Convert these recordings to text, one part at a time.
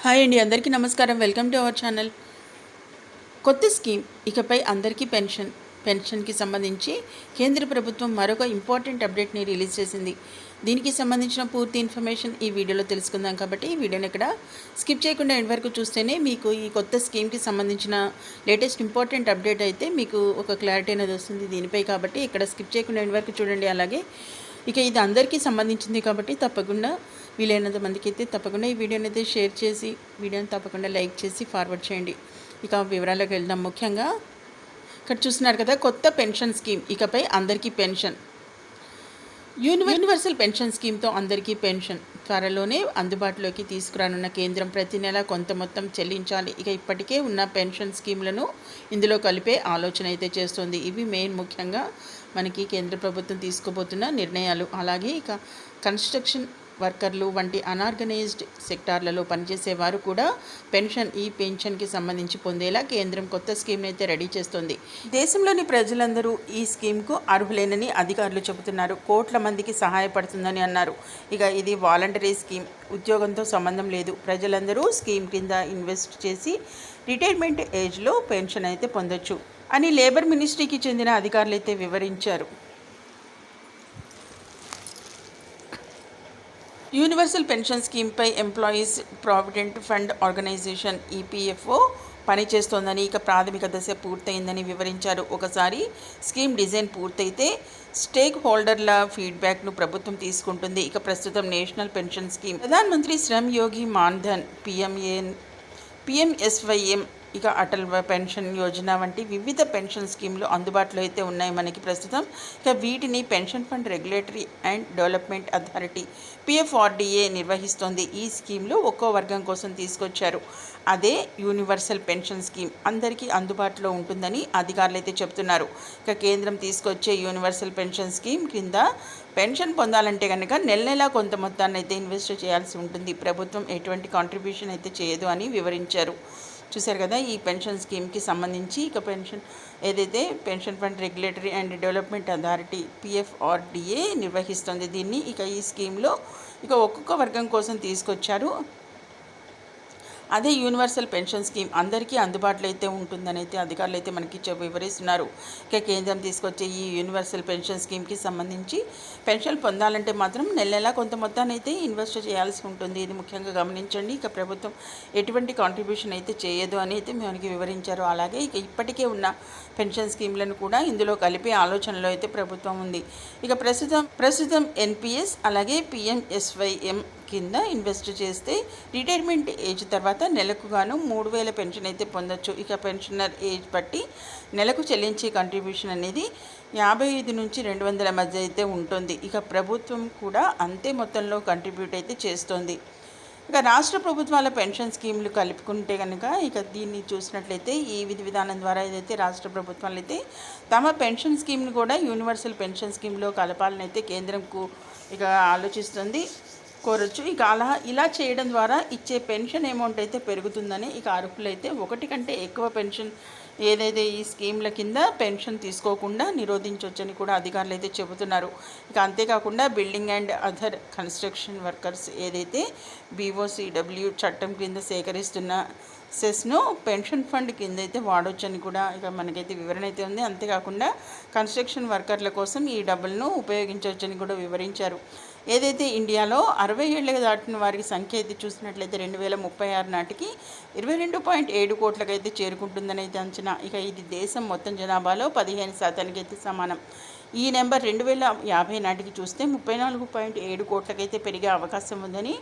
Hi అండి, అందరికీ నమస్కారం. Welcome to our channel. కొత్త స్కీమ్ ఇకపై అందరికీ పెన్షన్కి సంబంధించి కేంద్ర ప్రభుత్వం మరొక ఇంపార్టెంట్ అప్డేట్ని రిలీజ్ చేసింది. దీనికి సంబంధించిన పూర్తి ఇన్ఫర్మేషన్ ఈ వీడియోలో తెలుసుకుందాం. కాబట్టి ఈ వీడియోని ఇక్కడ స్కిప్ చేయకుండా ఎండ్ వరకు చూస్తేనే మీకు ఈ కొత్త స్కీమ్కి సంబంధించిన లేటెస్ట్ ఇంపార్టెంట్ అప్డేట్ అయితే మీకు ఒక క్లారిటీ అనేది వస్తుంది దీనిపై. కాబట్టి ఇక్కడ స్కిప్ చేయకుండా ఎండ్ వరకు చూడండి. అలాగే ఇక ఇది అందరికీ సంబంధించింది కాబట్టి తప్పకుండా వీలైనంత మందికి అయితే తప్పకుండా ఈ వీడియోని అయితే షేర్ చేసి వీడియోని తప్పకుండా లైక్ చేసి ఫార్వర్డ్ చేయండి. ఇక వివరాలకు వెళ్దాం. ముఖ్యంగా ఇక్కడ చూస్తున్నారు కదా, కొత్త పెన్షన్ స్కీమ్ ఇకపై అందరికీ పెన్షన్. యూనివర్సల్ పెన్షన్ స్కీమ్తో అందరికీ పెన్షన్ త్వరలోనే అందుబాటులోకి తీసుకురానున్న కేంద్రం ప్రతి నెల కొంత మొత్తం చెల్లించాలి. ఇక ఇప్పటికే ఉన్న పెన్షన్ స్కీమ్లను ఇందులో కలిపే ఆలోచన అయితే చేస్తుంది. ఇవి మెయిన్ ముఖ్యంగా మనకి కేంద్ర ప్రభుత్వం తీసుకోబోతున్న నిర్ణయాలు. అలాగే ఇక కన్స్ట్రక్షన్ వర్కర్లు వంటి అనార్గనైజ్డ్ సెక్టార్లలో పనిచేసేవారు కూడా ఈ పెన్షన్కి సంబంధించి పొందేలా కేంద్రం కొత్త స్కీమ్ని అయితే రెడీ చేస్తుంది. దేశంలోని ప్రజలందరూ ఈ స్కీమ్కు అర్హులేనని అధికారులు చెబుతున్నారు. కోట్ల మందికి సహాయపడుతుందని అన్నారు. ఇక ఇది వాలంటరీ స్కీమ్, ఉద్యోగంతో సంబంధం లేదు. ప్రజలందరూ స్కీమ్ కింద ఇన్వెస్ట్ చేసి రిటైర్మెంట్ ఏజ్లో పెన్షన్ అయితే పొందొచ్చు అని లేబర్ మినిస్ట్రీకి చెందిన అధికారులు అయితే వివరించారు. యూనివర్సల్ పెన్షన్ స్కీమ్పై employees provident fund organisation EPFO పనిచేస్తోందని, ఇక ప్రాథమిక దశ పూర్తయిందని వివరించారు. ఒకసారి స్కీమ్ డిజైన్ పూర్తయితే స్టేక్ హోల్డర్ల ఫీడ్బ్యాక్ను ప్రభుత్వం తీసుకుంటుంది. ఇక ప్రస్తుతం national pension scheme, Pradhan Mantri Shram Yogi Maandhan, పిఎంఎస్వైఎం, ఇక అటల్ పెన్షన్ యోజన వంటి వివిధ పెన్షన్ స్కీమ్లు అందుబాటులో అయితే ఉన్నాయి మనకి ప్రస్తుతం. ఇక వీటిని pension fund regulatory and development authority PFRDA నిర్వహిస్తోంది. ఈ స్కీమ్లు ఒక్కో వర్గం కోసం తీసుకొచ్చారు. అదే యూనివర్సల్ పెన్షన్ స్కీమ్ అందరికీ అందుబాటులో ఉంటుందని అధికారులు అయితే చెబుతున్నారు. ఇక కేంద్రం తీసుకొచ్చే యూనివర్సల్ పెన్షన్ స్కీమ్ కింద పెన్షన్ పొందాలంటే కనుక నెల నెలా కొంత మొత్తాన్ని అయితే ఇన్వెస్ట్ చేయాల్సి ఉంటుంది. ప్రభుత్వం ఎటువంటి కాంట్రిబ్యూషన్ అయితే చేయదు అని వివరించారు. చూశారు కదా, ఈ పెన్షన్ స్కీమ్కి సంబంధించి ఇక ఏదైతే pension fund regulatory and development authority PFRDA నిర్వహిస్తుంది దీన్ని. ఇక ఈ స్కీమ్లో ఇక ఒక్కొక్క వర్గం కోసం తీసుకొచ్చారు. అదే యూనివర్సల్ పెన్షన్ స్కీమ్ అందరికీ అందుబాటులో అయితే ఉంటుందని అయితే అధికారులు అయితే మనకి వివరిస్తున్నారు. ఇక కేంద్రం తీసుకొచ్చే ఈ యూనివర్సల్ పెన్షన్ స్కీమ్కి సంబంధించి పెన్షన్ పొందాలంటే మాత్రం నెల నెలా కొంత మొత్తాన్ని అయితే ఇన్వెస్ట్ చేయాల్సి ఉంటుంది. ఇది ముఖ్యంగా గమనించండి. ఇక ప్రభుత్వం ఎటువంటి కాంట్రిబ్యూషన్ అయితే చేయదు అని అయితే మనకి వివరించారు. అలాగే ఇక ఇప్పటికే ఉన్న పెన్షన్ స్కీమ్లను కూడా ఇందులో కలిపే ఆలోచనలో అయితే ప్రభుత్వం ఉంది. ఇక ప్రస్తుతం ఎన్పిఎస్ అలాగే పిఎంఎస్వైఎం కింద ఇన్వెస్ట్ చేస్తే రిటైర్మెంట్ ఏజ్ తర్వాత నెలకు గాను 3,000 పెన్షన్ అయితే పొందొచ్చు. ఇక పెన్షనర్ ఏజ్ బట్టి నెలకు చెల్లించే కంట్రిబ్యూషన్ అనేది 55 నుంచి 200 మధ్య అయితే ఉంటుంది. ఇక ప్రభుత్వం కూడా అంతే మొత్తంలో కంట్రిబ్యూట్ అయితే చేస్తోంది. ఇక రాష్ట్ర ప్రభుత్వాల పెన్షన్ స్కీమ్లు కలుపుకుంటే కనుక ఇక దీన్ని చూసినట్లయితే ఈ విధి విధానం ద్వారా ఏదైతే రాష్ట్ర ప్రభుత్వాలు అయితే తమ పెన్షన్ స్కీమ్ను కూడా యూనివర్సల్ పెన్షన్ స్కీమ్లో కలపాలని అయితే కేంద్రంకు ఇక ఆలోచిస్తుంది, కోరొచ్చు. ఇక ఇలా చేయడం ద్వారా ఇచ్చే పెన్షన్ అమౌంట్ అయితే పెరుగుతుందని ఇక అర్హులైతే ఒకటి కంటే ఎక్కువ పెన్షన్ ఏదైతే ఈ స్కీమ్ల కింద పెన్షన్ తీసుకోకుండా నిరోధించవచ్చని కూడా అధికారులు అయితే చెబుతున్నారు. ఇక అంతేకాకుండా building and other construction workers ఏదైతే బీఓసీడబ్ల్యూ చట్టం కింద సేకరిస్తున్న సెస్ను పెన్షన్ ఫండ్ కింద అయితే వాడొచ్చని కూడా ఇక మనకైతే వివరణ అయితే ఉంది. అంతేకాకుండా కన్స్ట్రక్షన్ వర్కర్ల కోసం ఈ డబ్బులను ఉపయోగించవచ్చని కూడా వివరించారు. ఏదైతే ఇండియాలో 60 ఏళ్ళకి దాటిన వారికి సంఖ్య అయితే చూసినట్లయితే 2036 నాటికి 22.7 కోట్లకైతే చేరుకుంటుందని అయితే అంచనా. ఇక ఇది దేశం మొత్తం జనాభాలో 15% అయితే సమానం. ఈ నెంబర్ 2050 నాటికి చూస్తే 34.7 కోట్లకైతే పెరిగే అవకాశం ఉందని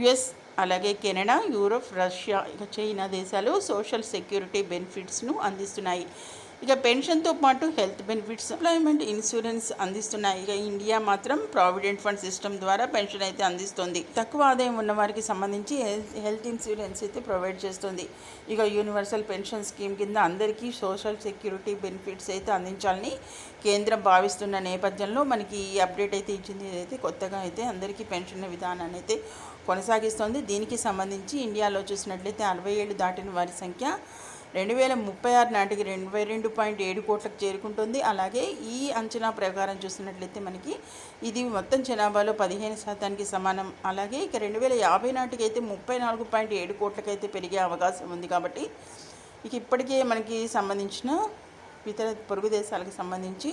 యుఎస్ అలాగే కెనడా, యూరోప్, రష్యా, ఇక చైనా దేశాలు సోషల్ సెక్యూరిటీ బెనిఫిట్స్ను అందిస్తున్నాయి. ఇక పెన్షన్తో పాటు హెల్త్ బెనిఫిట్స్, ఎంప్లాయ్మెంట్ ఇన్సూరెన్స్ అందిస్తున్నాయి. ఇక ఇండియా మాత్రం ప్రావిడెంట్ ఫండ్ సిస్టమ్ ద్వారా పెన్షన్ అయితే అందిస్తుంది. తక్కువ ఆదాయం ఉన్న వారికి సంబంధించి హెల్త్ ఇన్సూరెన్స్ అయితే ప్రొవైడ్ చేస్తుంది. ఇక యూనివర్సల్ పెన్షన్ స్కీమ్ కింద అందరికీ సోషల్ సెక్యూరిటీ బెనిఫిట్స్ అయితే అందించాలని కేంద్రం భావిస్తున్న నేపథ్యంలో మనకి ఈ అప్డేట్ అయితే ఇచ్చింది. ఏదైతే కొత్తగా అయితే అందరికీ పెన్షన్ విధానాన్ని అయితే కొనసాగిస్తోంది. దీనికి సంబంధించి ఇండియాలో చూసినట్లయితే 60 ఏళ్ళు దాటిన వారి సంఖ్య 2036 నాటికి 22.7 కోట్లకు చేరుకుంటుంది. అలాగే ఈ అంచనా ప్రకారం చూసినట్లయితే మనకి ఇది మొత్తం జనాభాలో 15% సమానం. అలాగే ఇక 2050 నాటికి అయితే 34.7 కోట్లకైతే పెరిగే అవకాశం ఉంది. కాబట్టి ఇక ఇప్పటికే మనకి సంబంధించిన ఇతర పొరుగు దేశాలకు సంబంధించి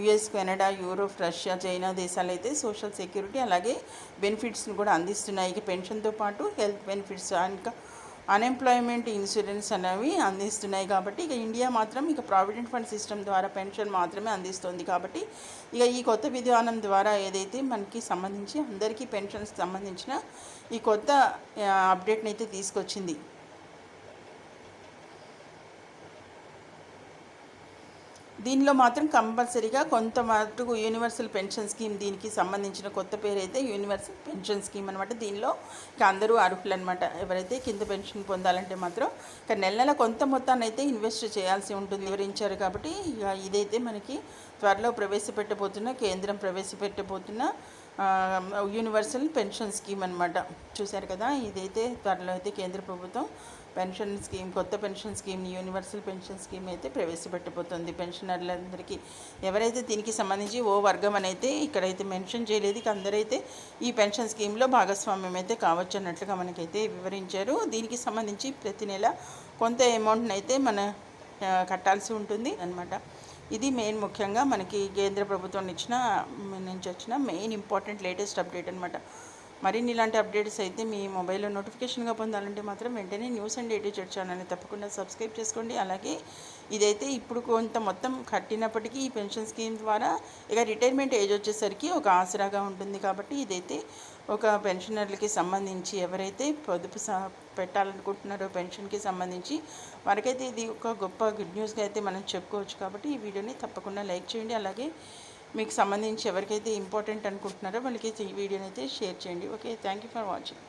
US, Canada, Europe, Russia, China దేశాలు అయితే సోషల్ సెక్యూరిటీ అలాగే బెనిఫిట్స్ని కూడా అందిస్తున్నాయి. ఇక పెన్షన్తో పాటు హెల్త్ బెనిఫిట్స్ ఇంకా అన్ఎంప్లాయ్మెంట్ ఇన్సూరెన్స్ అనేవి అందిస్తున్నాయి. కాబట్టి ఇక ఇండియా మాత్రం ఇక ప్రావిడెంట్ ఫండ్ సిస్టమ్ ద్వారా పెన్షన్ మాత్రమే అందిస్తుంది. కాబట్టి ఇక ఈ కొత్త విధానం ద్వారా ఏదైతే మనకి సంబంధించి అందరికీ పెన్షన్స్కి సంబంధించిన ఈ కొత్త అప్డేట్ని అయితే తీసుకొచ్చింది. దీనిలో మాత్రం కంపల్సరీగా కొంత మటుకు యూనివర్సల్ పెన్షన్ స్కీమ్, దీనికి సంబంధించిన కొత్త పేరు అయితే యూనివర్సల్ పెన్షన్ స్కీమ్ అనమాట. దీనిలో ఇక అందరూ అర్హులు అనమాట. ఎవరైతే కింద పెన్షన్ పొందాలంటే మాత్రం ఇక నెల కొంత మొత్తాన్ని అయితే ఇన్వెస్ట్ చేయాల్సి ఉంటుంది వివరించారు. కాబట్టి ఇక ఇదైతే మనకి త్వరలో కేంద్రం ప్రవేశపెట్టబోతున్న యూనివర్సల్ పెన్షన్ స్కీమ్ అనమాట. చూశారు కదా, ఇదైతే త్వరలో అయితే కేంద్ర ప్రభుత్వం పెన్షన్ స్కీమ్, కొత్త పెన్షన్ స్కీమ్ని యూనివర్సల్ పెన్షన్ స్కీమ్ అయితే ప్రవేశపెట్టబోతుంది పెన్షనర్లందరికీ. ఎవరైతే దీనికి సంబంధించి ఓ వర్గం అని అయితే ఇక్కడైతే మెన్షన్ చేయలేదు. ఇక అందరైతే ఈ పెన్షన్ స్కీమ్లో భాగస్వామ్యం అయితే కావచ్చు అన్నట్లుగా మనకైతే వివరించారు. దీనికి సంబంధించి ప్రతి నెల కొంత అమౌంట్ని అయితే కట్టాల్సి ఉంటుంది అన్నమాట. ఇది ముఖ్యంగా మనకి కేంద్ర ప్రభుత్వం నుంచి వచ్చిన మెయిన్ ఇంపార్టెంట్ లేటెస్ట్ అప్డేట్ అనమాట. మరిన్ని ఇలాంటి అప్డేట్స్ అయితే మీ మొబైల్లో నోటిఫికేషన్గా పొందాలంటే మాత్రం వెంటనే న్యూస్ అండ్ ఎడిటర్ ఛానల్ని తప్పకుండా సబ్స్క్రైబ్ చేసుకోండి. అలాగే ఇదైతే ఇప్పుడు కొంత మొత్తం కట్టినప్పటికీ ఈ పెన్షన్ స్కీమ్ ద్వారా ఇక రిటైర్మెంట్ ఏజ్ వచ్చేసరికి ఒక ఆసరాగా ఉంటుంది. కాబట్టి ఇదైతే ఒక పెన్షనర్లకి సంబంధించి ఎవరైతే పొదుపు పెట్టాలనుకుంటున్నారో పెన్షన్కి సంబంధించి వారికైతే ఇది ఒక గొప్ప గుడ్ న్యూస్గా అయితే మనం చెప్పుకోవచ్చు. కాబట్టి ఈ వీడియోని తప్పకుండా లైక్ చేయండి. అలాగే మీకు సంబంధించి ఎవరికైతే ఇంపార్టెంట్ అనుకుంటున్నారో వాళ్ళకి ఈ వీడియోని అయితే షేర్ చేయండి. Okay, thank you for watching.